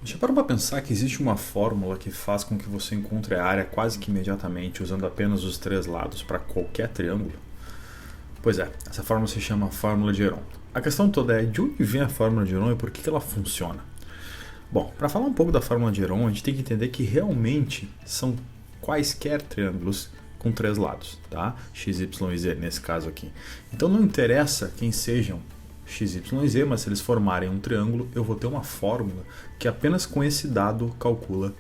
Já parou para pensar que existe uma fórmula que faz com que você encontre a área quase que imediatamente usando apenas os três lados para qualquer triângulo? Pois é, essa fórmula se chama fórmula de Heron. A questão toda é de onde vem a fórmula de Heron e por que ela funciona. Bom, para falar um pouco da fórmula de Heron, a gente tem que entender que realmente são quaisquer triângulos com três lados, tá? X, Y e Z nesse caso aqui. Então não interessa quem sejam x, y e z, mas se eles formarem um triângulo, eu vou ter uma fórmula que apenas com esse dado calcula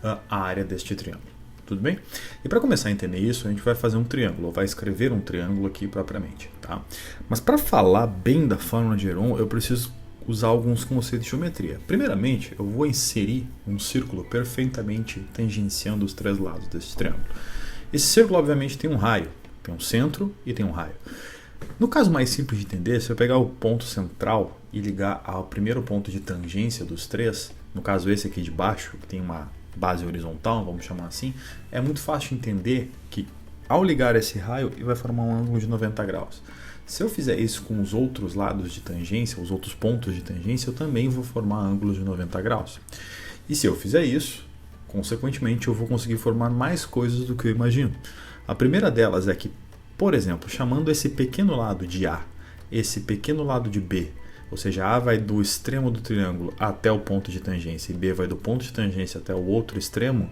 a área deste triângulo. Tudo bem? E para começar a entender isso, a gente vai fazer um triângulo, ou vai escrever um triângulo aqui propriamente. Tá? Mas para falar bem da fórmula de Heron, eu preciso usar alguns conceitos de geometria. Primeiramente, eu vou inserir um círculo perfeitamente tangenciando os três lados desse triângulo. Esse círculo, obviamente, tem um raio, tem um centro e tem um raio. No caso mais simples de entender, se eu pegar o ponto central e ligar ao primeiro ponto de tangência dos três, no caso esse aqui de baixo, que tem uma base horizontal, vamos chamar assim, é muito fácil de entender que ao ligar esse raio, ele vai formar um ângulo de 90 graus. Se eu fizer isso com os outros lados de tangência, os outros pontos de tangência, eu também vou formar ângulos de 90 graus. E se eu fizer isso, consequentemente, eu vou conseguir formar mais coisas do que eu imagino. A primeira delas é que, por exemplo, chamando esse pequeno lado de A, esse pequeno lado de B, ou seja, A vai do extremo do triângulo até o ponto de tangência e B vai do ponto de tangência até o outro extremo,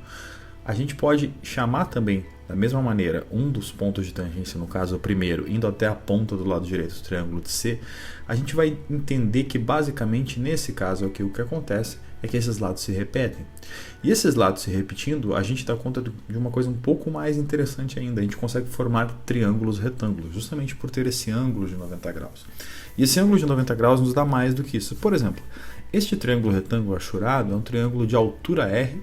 a gente pode chamar também, da mesma maneira, um dos pontos de tangência, no caso o primeiro, indo até a ponta do lado direito do triângulo de C, a gente vai entender que basicamente nesse caso aqui o que acontece é que esses lados se repetem. E esses lados se repetindo, a gente dá conta de uma coisa um pouco mais interessante ainda. A gente consegue formar triângulos retângulos, justamente por ter esse ângulo de 90 graus. E esse ângulo de 90 graus nos dá mais do que isso. Por exemplo, este triângulo retângulo achurado é um triângulo de altura R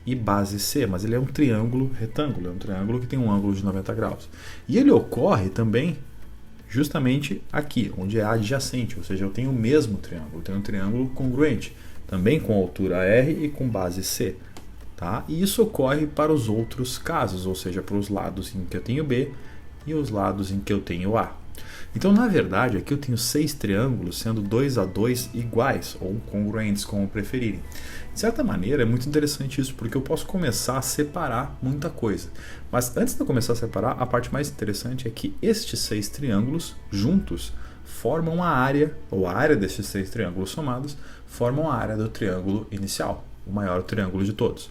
e base C, mas ele é um triângulo retângulo, é um triângulo que tem um ângulo de 90 graus. E ele ocorre também justamente aqui, onde é adjacente, ou seja, eu tenho o mesmo triângulo, eu tenho um triângulo congruente, também com altura R e com base C. Tá? E isso ocorre para os outros casos, ou seja, para os lados em que eu tenho B e os lados em que eu tenho A. Então, na verdade, aqui eu tenho 6 triângulos, sendo 2 a 2 iguais, ou congruentes, como preferirem. De certa maneira, é muito interessante isso, porque eu posso começar a separar muita coisa. Mas antes de eu começar a separar, a parte mais interessante é que estes 6 triângulos, juntos, formam a área, ou a área destes 6 triângulos somados, formam a área do triângulo inicial, o maior triângulo de todos.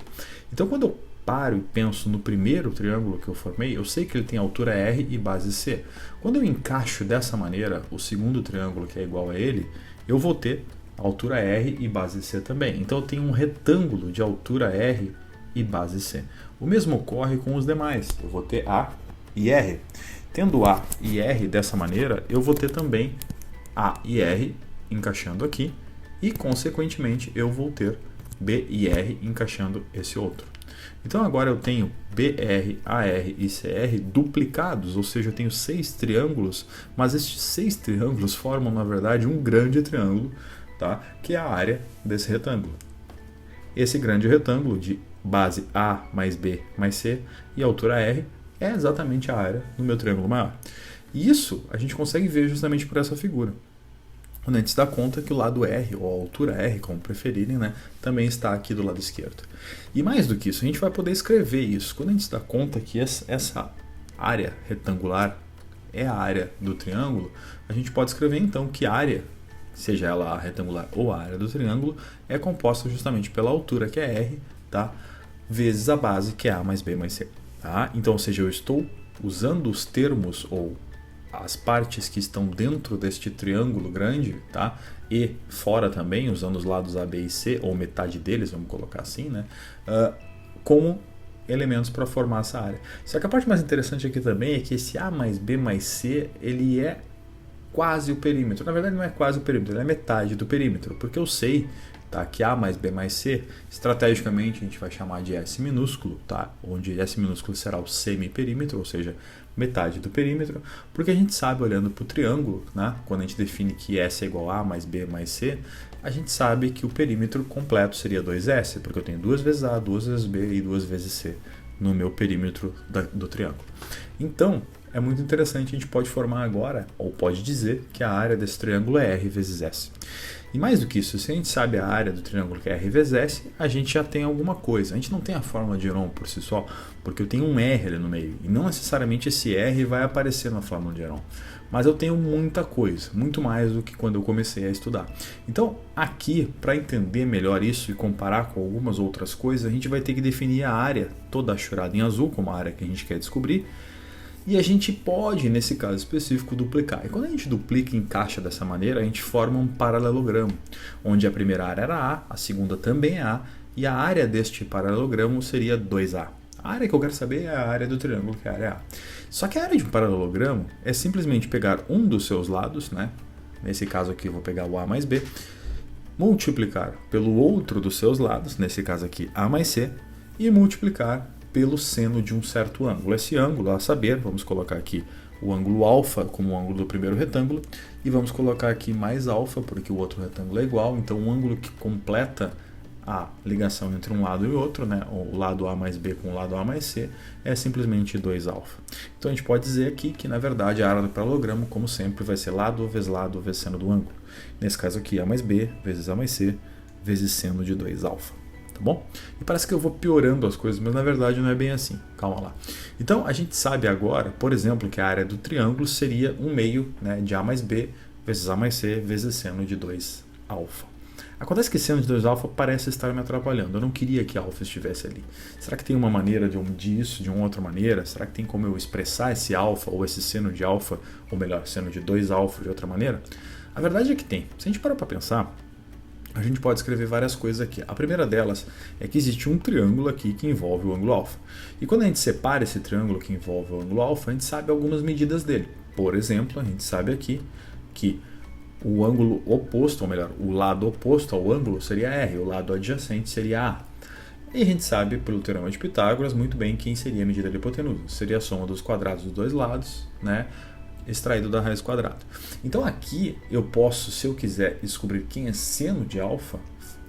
Então, quando eu paro e penso no primeiro triângulo que eu formei, eu sei que ele tem altura R e base C. Quando eu encaixo dessa maneira o segundo triângulo que é igual a ele, eu vou ter altura R e base C também. Então eu tenho um retângulo de altura R e base C. O mesmo ocorre com os demais. Eu vou ter A e R. Tendo A e R dessa maneira, eu vou ter também A e R encaixando aqui e, consequentemente, eu vou ter B e R encaixando esse outro. Então agora eu tenho BR, AR e CR duplicados, ou seja, eu tenho 6 triângulos, mas estes 6 triângulos formam, na verdade, um grande triângulo, tá? Que é a área desse retângulo. Esse grande retângulo de base A mais B mais C e altura R é exatamente a área do meu triângulo maior. E isso a gente consegue ver justamente por essa figura, quando a gente se dá conta que o lado R, ou a altura R, como preferirem, né, também está aqui do lado esquerdo. E mais do que isso, a gente vai poder escrever isso. Quando a gente se dá conta que essa área retangular é a área do triângulo, a gente pode escrever então que a área, seja ela a retangular ou a área do triângulo, é composta justamente pela altura, que é R, tá, vezes a base, que é A mais B mais C. Tá? Então, ou seja, eu estou usando os termos ou as partes que estão dentro deste triângulo grande, tá? E fora também, usando os lados A, B e C, ou metade deles, vamos colocar assim, né? Como elementos para formar essa área. Só que a parte mais interessante aqui também é que esse A mais B mais C, ele é quase o perímetro. Na verdade, não é quase o perímetro, ele é metade do perímetro, porque eu sei, tá, que A mais B mais C, estrategicamente a gente vai chamar de S minúsculo, tá? Onde S minúsculo será o semiperímetro, ou seja, metade do perímetro, porque a gente sabe, olhando para o triângulo, né, quando a gente define que S é igual a mais B mais C, a gente sabe que o perímetro completo seria 2S, porque eu tenho 2 vezes A, 2 vezes B e 2 vezes C no meu perímetro do triângulo. Então, é muito interessante, a gente pode formar agora, ou pode dizer, que a área desse triângulo é R vezes S. E mais do que isso, se a gente sabe a área do triângulo que é R vezes S, a gente já tem alguma coisa. A gente não tem a fórmula de Heron por si só, porque eu tenho um R ali no meio. E não necessariamente esse R vai aparecer na fórmula de Heron. Mas eu tenho muita coisa, muito mais do que quando eu comecei a estudar. Então, aqui, para entender melhor isso e comparar com algumas outras coisas, a gente vai ter que definir a área toda achurada em azul, como a área que a gente quer descobrir. E a gente pode, nesse caso específico, duplicar. E quando a gente duplica e encaixa dessa maneira, a gente forma um paralelogramo, onde a primeira área era A, a segunda também é A, e a área deste paralelogramo seria 2A. A área que eu quero saber é a área do triângulo, que é a área A. Só que a área de um paralelogramo é simplesmente pegar um dos seus lados, né? Nesse caso aqui eu vou pegar o A mais B, multiplicar pelo outro dos seus lados, nesse caso aqui A mais C, e multiplicar pelo seno de um certo ângulo. Esse ângulo, a saber, vamos colocar aqui o ângulo alfa como o ângulo do primeiro retângulo e vamos colocar aqui mais alfa porque o outro retângulo é igual, então o ângulo que completa a ligação entre um lado e outro, né, o lado A mais B com o lado A mais C, é simplesmente 2 alfa. Então a gente pode dizer aqui que na verdade a área do paralelogramo, como sempre, vai ser lado vezes seno do ângulo. Nesse caso aqui, A mais B vezes A mais C vezes seno de 2 alfa. Tá bom? E parece que eu vou piorando as coisas, mas na verdade não é bem assim. Calma lá. Então a gente sabe agora, por exemplo, que a área do triângulo seria um meio, né, de A mais B vezes A mais C vezes seno de 2 alfa. Acontece que seno de 2 alfa parece estar me atrapalhando. Eu não queria que alfa estivesse ali. Será que tem uma maneira de eu medir isso de uma outra maneira? Será que tem como eu expressar esse alfa ou esse seno de alfa, ou melhor, seno de 2 alfa de outra maneira? A verdade é que tem. Se a gente parar para pensar, a gente pode escrever várias coisas aqui. A primeira delas é que existe um triângulo aqui que envolve o ângulo alfa. E quando a gente separa esse triângulo que envolve o ângulo alfa, a gente sabe algumas medidas dele. Por exemplo, a gente sabe aqui que o ângulo oposto, ou melhor, o lado oposto ao ângulo seria R, o lado adjacente seria A. E a gente sabe, pelo teorema de Pitágoras, muito bem quem seria a medida da hipotenusa. Seria a soma dos quadrados dos dois lados, né, extraído da raiz quadrada. Então aqui eu posso, se eu quiser, descobrir quem é seno de alfa,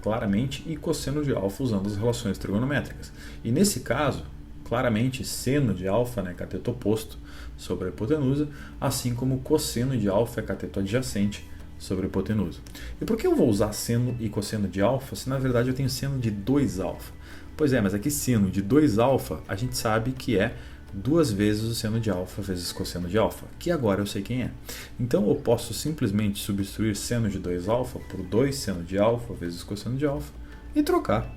claramente, e cosseno de alfa usando as relações trigonométricas. E nesse caso, claramente, seno de alfa, né, cateto oposto sobre a hipotenusa, assim como cosseno de alfa é cateto adjacente sobre a hipotenusa. E por que eu vou usar seno e cosseno de alfa se na verdade eu tenho seno de 2 alfa? Pois é, mas aqui seno de 2 alfa a gente sabe que é 2 vezes o seno de alfa vezes cosseno de alfa, que agora eu sei quem é. Então eu posso simplesmente substituir seno de 2 alfa por 2 seno de alfa vezes cosseno de alfa e trocar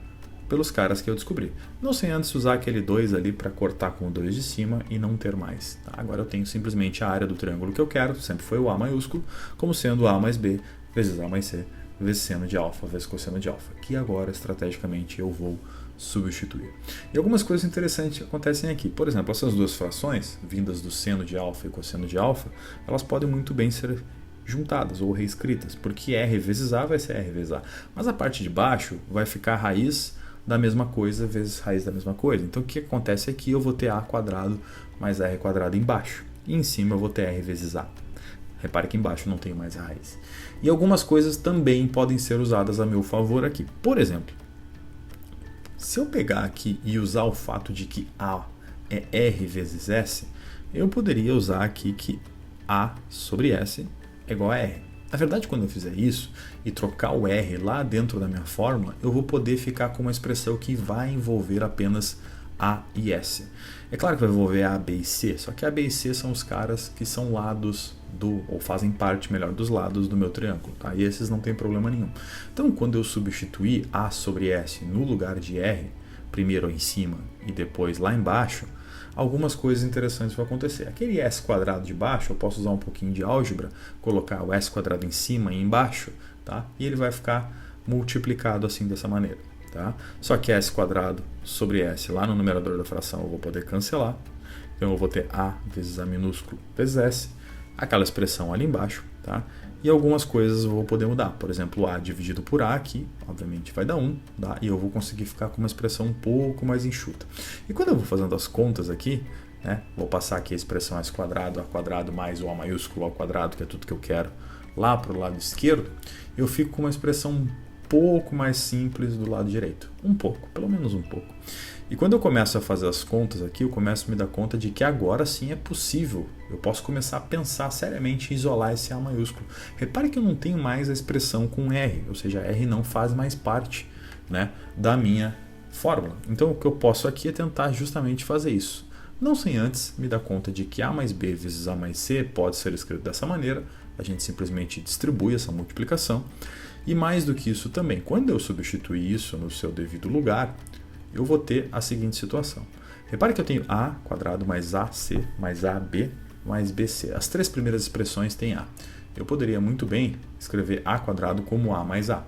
pelos caras que eu descobri. Não sem antes usar aquele 2 ali para cortar com o 2 de cima e não ter mais. Tá? Agora eu tenho simplesmente a área do triângulo que eu quero, sempre foi o A maiúsculo, como sendo A mais B vezes A mais C vezes seno de alfa vezes cosseno de alfa, que agora estrategicamente eu vou substituir. E algumas coisas interessantes acontecem aqui. Por exemplo, essas duas frações, vindas do seno de alfa e cosseno de alfa, elas podem muito bem ser juntadas ou reescritas, porque R vezes A vai ser R vezes A. Mas a parte de baixo vai ficar raiz da mesma coisa vezes raiz da mesma coisa. Então o que acontece aqui? Eu vou ter A quadrado mais R quadrado embaixo. E em cima eu vou ter R vezes A. Repare que embaixo não tenho mais raiz. E algumas coisas também podem ser usadas a meu favor aqui. Por exemplo, se eu pegar aqui e usar o fato de que A é R vezes S, eu poderia usar aqui que A sobre S é igual a R. Na verdade, quando eu fizer isso e trocar o R lá dentro da minha fórmula, eu vou poder ficar com uma expressão que vai envolver apenas A e S. É claro que vai envolver A, B e C, só que A, B e C são os caras que são lados ou fazem parte, melhor, dos lados do meu triângulo, tá? E esses não tem problema nenhum. Então, quando eu substituir A sobre S no lugar de R, primeiro em cima e depois lá embaixo, algumas coisas interessantes vão acontecer. Aquele S quadrado de baixo, eu posso usar um pouquinho de álgebra, colocar o S quadrado em cima e embaixo, tá? E ele vai ficar multiplicado assim dessa maneira, tá? Só que S quadrado sobre S lá no numerador da fração eu vou poder cancelar. Então eu vou ter A vezes A minúsculo vezes S, aquela expressão ali embaixo, tá? E algumas coisas eu vou poder mudar. Por exemplo, A dividido por A aqui, obviamente vai dar 1, tá? E eu vou conseguir ficar com uma expressão um pouco mais enxuta. E quando eu vou fazendo as contas aqui, né, vou passar aqui a expressão S quadrado, A quadrado mais o A maiúsculo ao quadrado, que é tudo que eu quero, lá para o lado esquerdo, eu fico com uma expressão pouco mais simples do lado direito. Um pouco, pelo menos um pouco. E quando eu começo a fazer as contas aqui, eu começo a me dar conta de que agora sim é possível. Eu posso começar a pensar seriamente em isolar esse A maiúsculo. Repare que eu não tenho mais a expressão com R, ou seja, R não faz mais parte, né, da minha fórmula. Então o que eu posso aqui é tentar justamente fazer isso. Não sem antes me dar conta de que A mais B vezes A mais C pode ser escrito dessa maneira. A gente simplesmente distribui essa multiplicação. E mais do que isso também, quando eu substituir isso no seu devido lugar, eu vou ter a seguinte situação. Repare que eu tenho A quadrado mais AC mais AB mais BC. As três primeiras expressões têm A. Eu poderia muito bem escrever A quadrado como A mais A.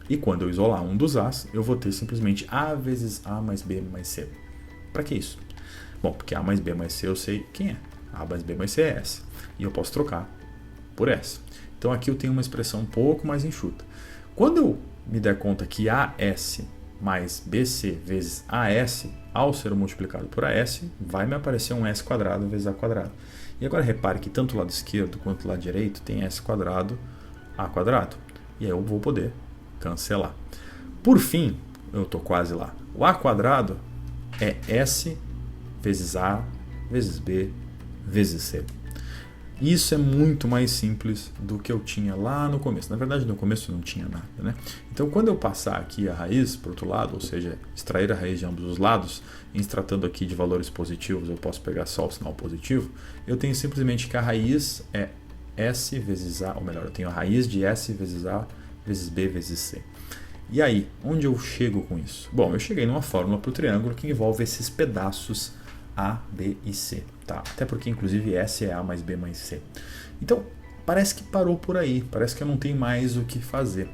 E quando eu isolar um dos A's, eu vou ter simplesmente A vezes A mais B mais C. Para que isso? Bom, porque A mais B mais C eu sei quem é. A mais B mais C é S. E eu posso trocar por S. Então aqui eu tenho uma expressão um pouco mais enxuta. Quando eu me der conta que AS mais BC vezes AS, ao ser multiplicado por AS, vai me aparecer um S quadrado vezes A quadrado. E agora repare que tanto o lado esquerdo quanto o lado direito tem S quadrado, A quadrado. E aí eu vou poder cancelar. Por fim, eu estou quase lá. O A quadrado é S vezes A vezes B vezes C. Isso é muito mais simples do que eu tinha lá no começo. Na verdade, no começo não tinha nada, né? Então, quando eu passar aqui a raiz para o outro lado, ou seja, extrair a raiz de ambos os lados, em se tratando aqui de valores positivos, eu posso pegar só o sinal positivo, eu tenho simplesmente que a raiz é S vezes A, ou melhor, eu tenho a raiz de S vezes A vezes B vezes C. E aí, onde eu chego com isso? Bom, eu cheguei numa fórmula para o triângulo que envolve esses pedaços A, B e C. Tá? Até porque, inclusive, S é A mais B mais C. Então, parece que parou por aí. Parece que eu não tenho mais o que fazer.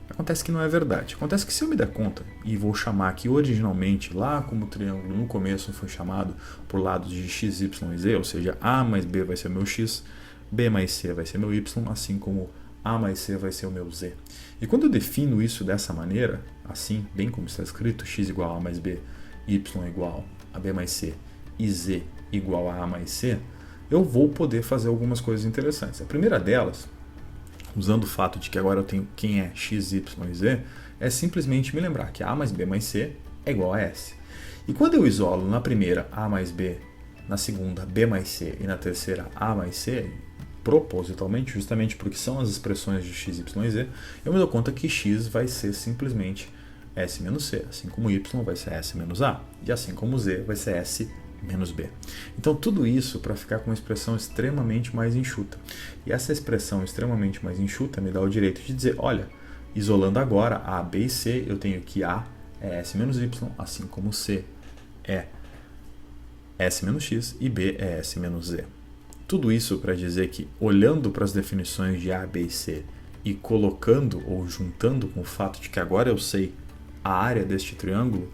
Acontece que não é verdade. Acontece que se eu me der conta, e vou chamar aqui originalmente, lá como o triângulo no começo foi chamado por lados de x, y e z, ou seja, A mais B vai ser o meu x, B mais C vai ser meu y, assim como A mais C vai ser o meu z. E quando eu defino isso dessa maneira, assim, bem como está escrito, x igual a A mais B, y igual a B mais C e z igual a A mais C, eu vou poder fazer algumas coisas interessantes. A primeira delas, usando o fato de que agora eu tenho quem é x, y e z, é simplesmente me lembrar que A mais B mais C é igual a S. E quando eu isolo na primeira A mais B, na segunda B mais C e na terceira A mais C, propositalmente, justamente porque são as expressões de x, y e z, eu me dou conta que x vai ser simplesmente S menos C, assim como y vai ser S menos A, e assim como z vai ser S menos B. Então tudo isso para ficar com uma expressão extremamente mais enxuta. E essa expressão extremamente mais enxuta me dá o direito de dizer, olha, isolando agora A, B e C, eu tenho que A é S menos Y, assim como C é S menos X e B é S menos Z. Tudo isso para dizer que, olhando para as definições de A, B e C e colocando ou juntando com o fato de que agora eu sei a área deste triângulo,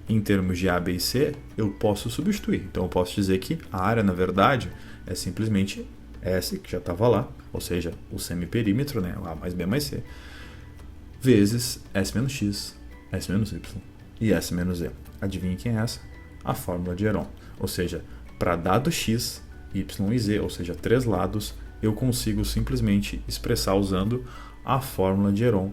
em termos de A, B e C, eu posso substituir. Então eu posso dizer que a área, na verdade, é simplesmente S, que já estava lá, ou seja, o semiperímetro, né, A mais B mais C, vezes S menos X, S menos Y e S menos Z. Adivinhe quem é essa? A fórmula de Heron. Ou seja, para dado X, Y e Z, ou seja, três lados, eu consigo simplesmente expressar usando a fórmula de Heron,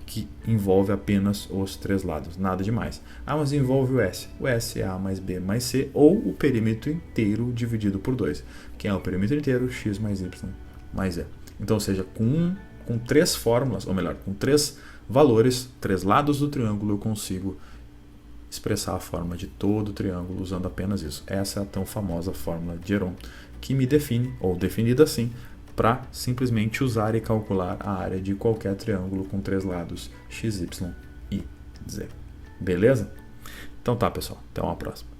que envolve apenas os três lados, nada demais. Ah, mas envolve o S. O S é A mais B mais C, ou o perímetro inteiro dividido por 2. Quem é o perímetro inteiro? X mais Y mais Z. Então, ou seja, com três fórmulas, ou melhor, com três valores, três lados do triângulo, eu consigo expressar a forma de todo o triângulo usando apenas isso. Essa é a tão famosa fórmula de Heron, que me define, ou definida assim, para simplesmente usar e calcular a área de qualquer triângulo com três lados, x, y e z. Beleza? Então tá, pessoal. Até uma próxima.